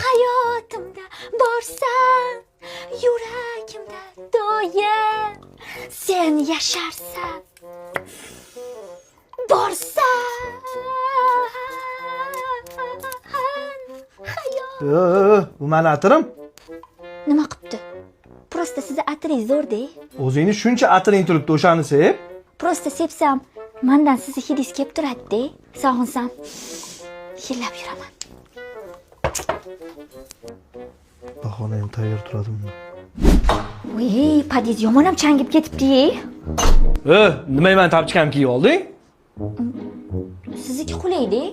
hayotimda borsan, yuragimda doim sen yasharsan. Borsan hayot. Bu meni atirim. Nima qilibdi? Prosta sizni atringiz zo'rda. O'zingni shuncha atiring turibdi o'shani sep. Prosta sepsam, mendan sizni hidingiz kelib turadi-da. Sog'insam, yillab yuraman. Bahona ham tayyor turadi bunda. Voy, padiz yomon ham changib ketibdi-ye. Nima men tapchikam kiyib olding? Sizniki qulaydi.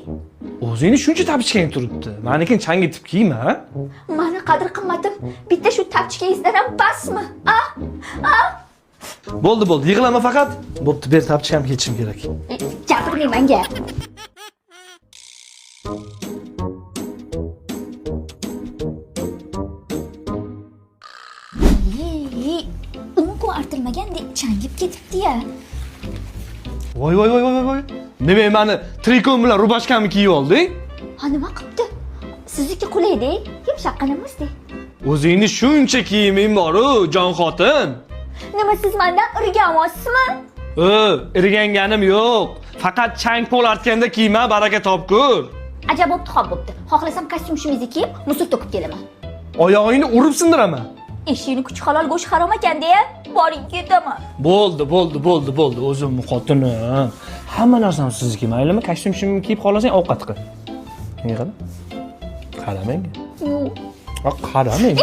O'zingni shuncha tapchikang turibdi. Menikini changitib kiyma. Mani qadr qimmatim bitta shu tapchikangizdan ham pasmi? Bo'ldi, yig'lama faqat. Bo'pti, ber tapchikam kechishim kerak. Gapirmang menga. Unku artilmagandek changib ketibdi-ya. Voy. Nima meni trikom bilan rubashkamni kiyib olding? Ha, nima qilibdi? Sizniki qulaydi, yumshoqqina emasdi. O'zingni shuncha kiyiming bor-ku, jon xotin. Nima siz mendan irganmosizmi? Irganganim yo'q. Faqat chang pol artganda kiyma, baraka topkur. Ajab bo'pti. Xohlasam kostyum-shumingizni kiyib, musor to'kib kelaman. Oyog'ingni urib sindiraman. Eshikni kuch halol go'sht harom ekan-da, boring ketaman. Bo'ldi. O'zimni xotinim. Hamma narsam sizniki, maylimi? Kostyum-shumimni kiyib xolasang ovqat qil. Yig'il. Qaramang. Yo'q. Qaramang.